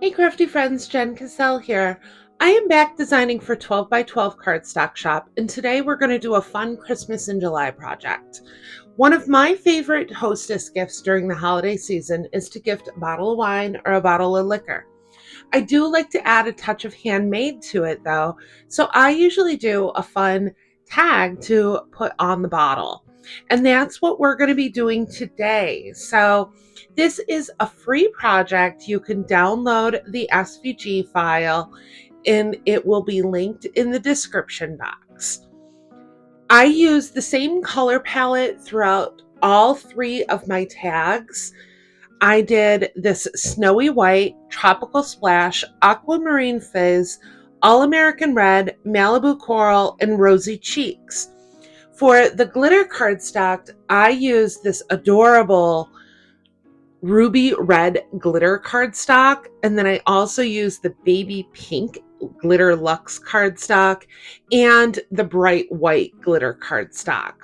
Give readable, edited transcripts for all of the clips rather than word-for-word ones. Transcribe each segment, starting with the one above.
Hey crafty friends, Jen Cassell here. I am back designing for 12 by 12 Cardstock Shop, and today we're going to do a fun Christmas in July project. One of my favorite hostess gifts during the holiday season is to gift a bottle of wine or a bottle of liquor. I do like to add a touch of handmade to it though, so I usually do a fun tag to put on the bottle. And that's what we're going to be doing today. So this is a free project. You can download the SVG file and it will be linked in the description box. I use the same color palette throughout all three of my tags. I did this snowy white, tropical splash, aquamarine fizz, all-American red, Malibu coral, and rosy cheeks. For the glitter cardstock, I used this adorable ruby red glitter cardstock, and then I also used the baby pink glitter luxe cardstock and the bright white glitter cardstock.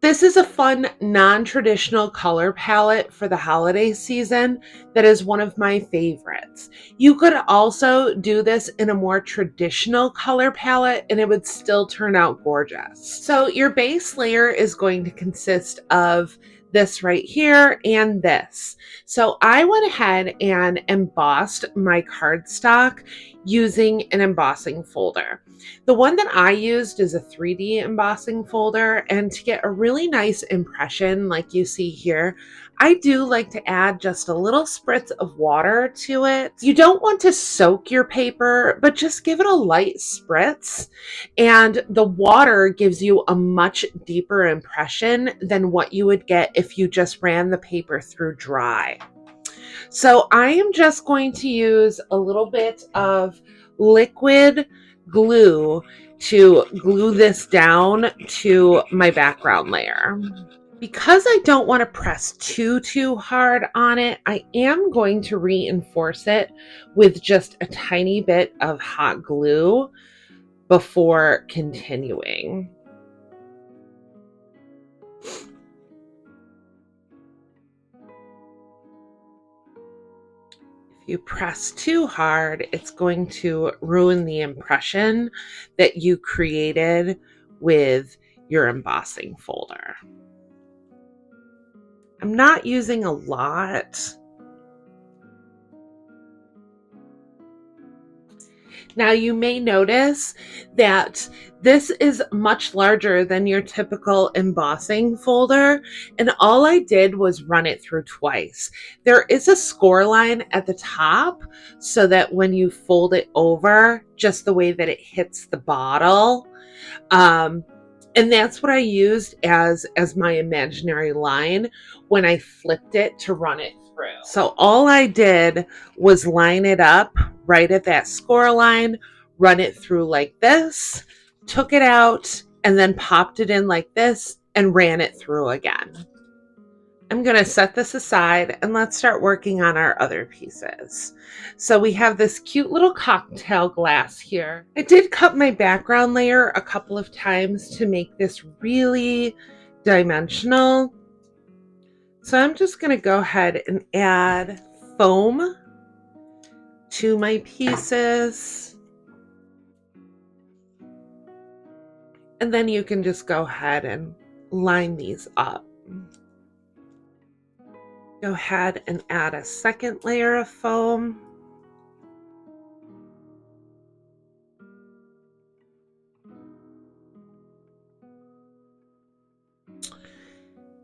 This is a fun, non-traditional color palette for the holiday season that is one of my favorites. You could also do this in a more traditional color palette and it would still turn out gorgeous. So your base layer is going to consist of this right here and this. So I went ahead and embossed my cardstock using an embossing folder. The one that I used is a 3D embossing folder, and to get a really nice impression like you see here, I do like to add just a little spritz of water to it. You don't want to soak your paper, but just give it a light spritz, and the water gives you a much deeper impression than what you would get if you just ran the paper through dry. So I am just going to use a little bit of liquid glue to glue this down to my background layer. Because I don't want to press too hard on it, I am going to reinforce it with just a tiny bit of hot glue before continuing. You press too hard, it's going to ruin the impression that you created with your embossing folder. I'm not using a lot. Now you may notice that this is much larger than your typical embossing folder, and all I did was run it through twice. There is a score line at the top so that when you fold it over, just the way that it hits the bottle, and that's what I used as my imaginary line when I flipped it to run it through. So all I did was line it up right at that score line, run it through like this, took it out, and then popped it in like this and ran it through again. I'm going to set this aside and let's start working on our other pieces. So we have this cute little cocktail glass here. I did cut my background layer a couple of times to make this really dimensional. So I'm just going to go ahead and add foam to my pieces. And then you can just go ahead and line these up. Go ahead and add a second layer of foam.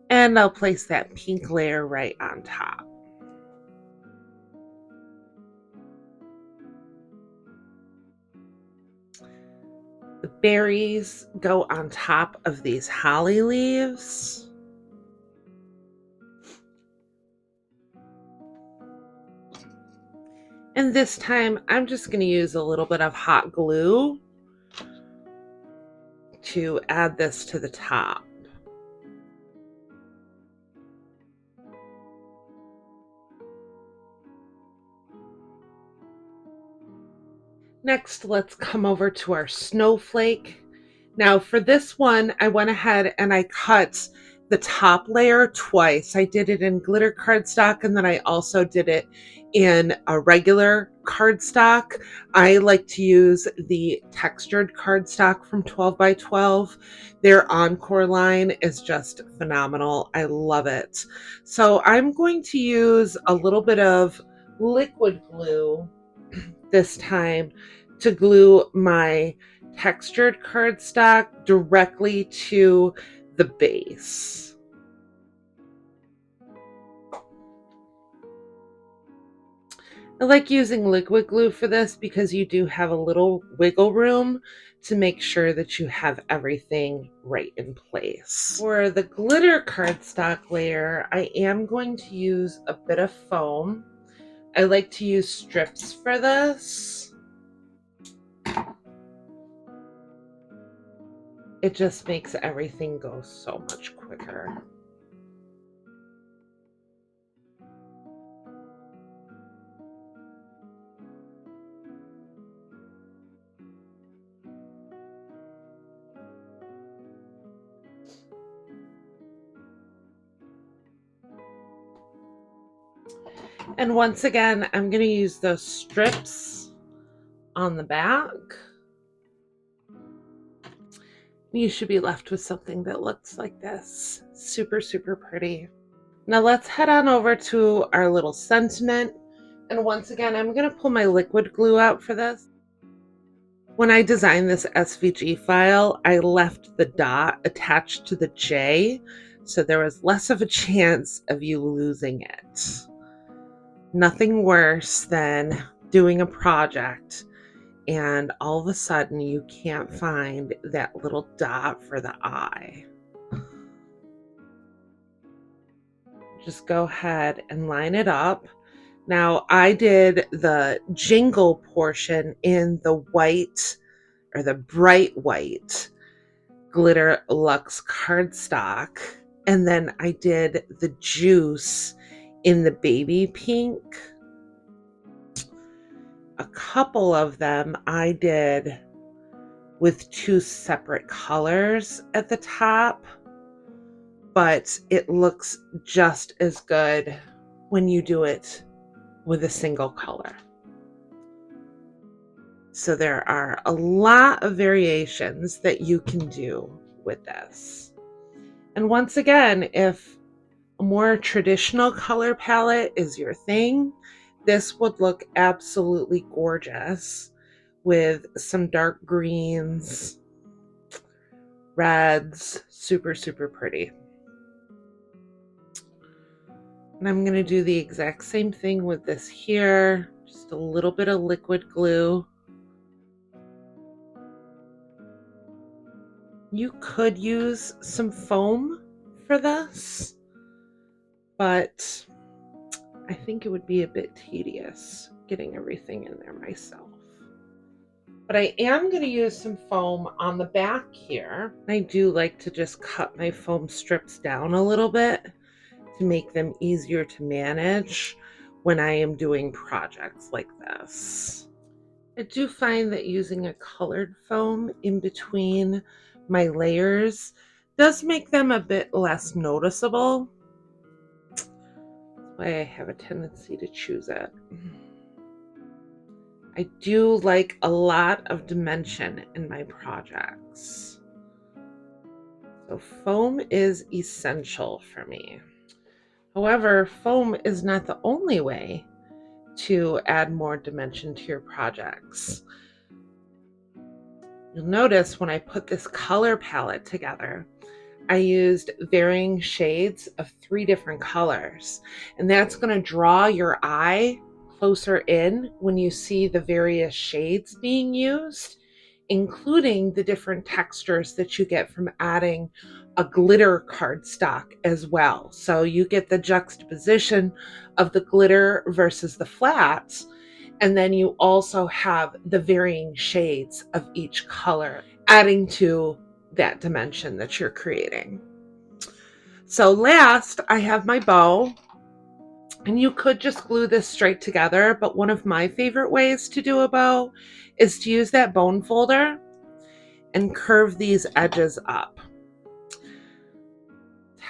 And I'll place that pink layer right on top. The berries go on top of these holly leaves. And this time, I'm just going to use a little bit of hot glue to add this to the top. Next, let's come over to our snowflake. Now for this one, I went ahead and I cut the top layer twice. I did it in glitter cardstock, and then I also did it in a regular cardstock. I like to use the textured cardstock from 12 by 12. Their Encore line is just phenomenal. I love it. So I'm going to use a little bit of liquid glue this time to glue my textured cardstock directly to the base. I like using liquid glue for this because you do have a little wiggle room to make sure that you have everything right in place. For the glitter cardstock layer, I am going to use a bit of foam. I like to use strips for this. It just makes everything go so much quicker. And once again, I'm going to use those strips on the back. You should be left with something that looks like this. Super, super pretty. Now let's head on over to our little sentiment. And once again, I'm going to pull my liquid glue out for this. When I designed this SVG file, I left the dot attached to the J, so there was less of a chance of you losing it. Nothing worse than doing a project and all of a sudden you can't find that little dot for the eye. Just go ahead and line it up. Now I did the jingle portion in the white or the bright white glitter luxe cardstock, and then I did the juice in the baby pink. A couple of them I did with two separate colors at the top, but it looks just as good when you do it with a single color. So there are a lot of variations that you can do with this. And once again, if a more traditional color palette is your thing, this would look absolutely gorgeous with some dark greens, reds, super, super pretty. And I'm going to do the exact same thing with this here, just a little bit of liquid glue. You could use some foam for this, but I think it would be a bit tedious getting everything in there myself. But I am going to use some foam on the back here. I do like to just cut my foam strips down a little bit to make them easier to manage when I am doing projects like this. I do find that using a colored foam in between my layers does make them a bit less noticeable. That's why I have a tendency to choose it. I do like a lot of dimension in my projects. So foam is essential for me. However, foam is not the only way to add more dimension to your projects. You'll notice when I put this color palette together, I used varying shades of 3 different colors, and that's going to draw your eye closer in when you see the various shades being used, including the different textures that you get from adding a glitter cardstock as well. So you get the juxtaposition of the glitter versus the flats, and then you also have the varying shades of each color, adding to that dimension that you're creating. So last, I have my bow, and you could just glue this straight together, but one of my favorite ways to do a bow is to use that bone folder and curve these edges up.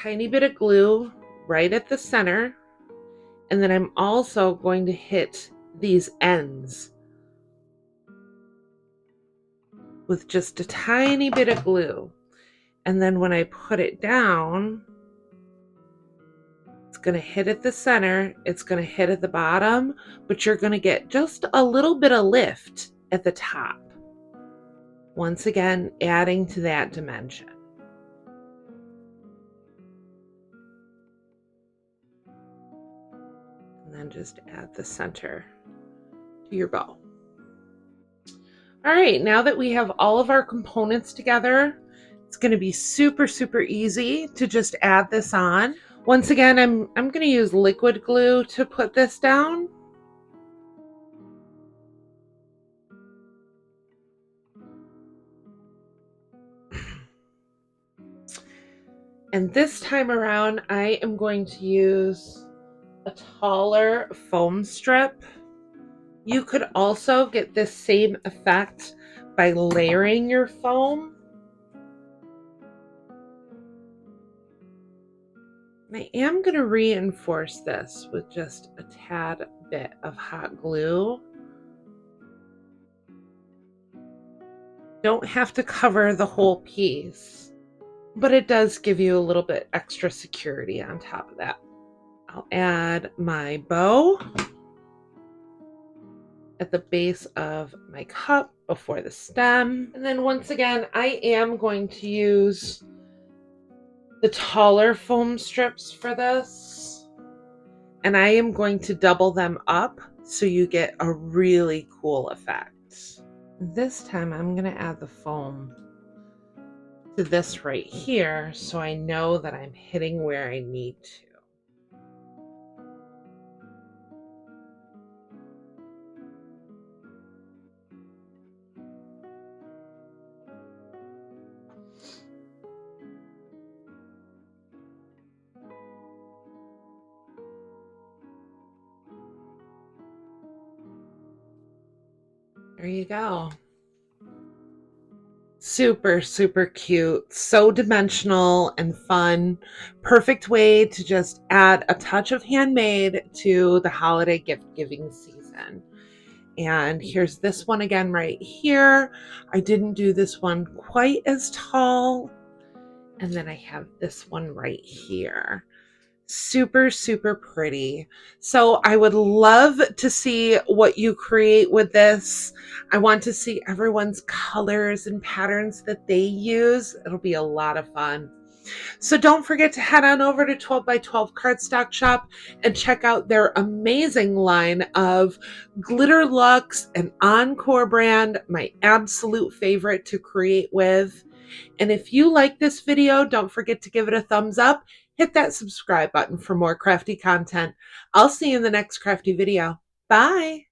tiny bit of glue right at the center, and then I'm also going to hit these ends with just a tiny bit of glue. And then when I put it down, it's going to hit at the center, it's going to hit at the bottom, but you're going to get just a little bit of lift at the top. Once again, adding to that dimension. And then just add the center to your bow. All right, now that we have all of our components together, it's going to be super, super easy to just add this on. Once again, I'm going to use liquid glue to put this down. And this time around, I am going to use a taller foam strip. You could also get this same effect by layering your foam. I am going to reinforce this with just a tad bit of hot glue. Don't have to cover the whole piece, but it does give you a little bit extra security on top of that. I'll add my bow at the base of my cup before the stem. And then once again, I am going to use the taller foam strips for this. And I am going to double them up so you get a really cool effect. This time I'm going to add the foam to this right here so I know that I'm hitting where I need to. There you go. Super, super cute. So dimensional and fun. Perfect way to just add a touch of handmade to the holiday gift giving season. And here's this one again right here. I didn't do this one quite as tall. And then I have this one right here. Super, super pretty. So I would love to see what you create with this. I want to see everyone's colors and patterns that they use. It'll be a lot of fun. So don't forget to head on over to 12 by 12 Cardstock Shop and check out their amazing line of Glitter Luxe and Encore brand, my absolute favorite to create with. And if you like this video, don't forget to give it a thumbs up. Hit that subscribe button for more crafty content. I'll see you in the next crafty video. Bye.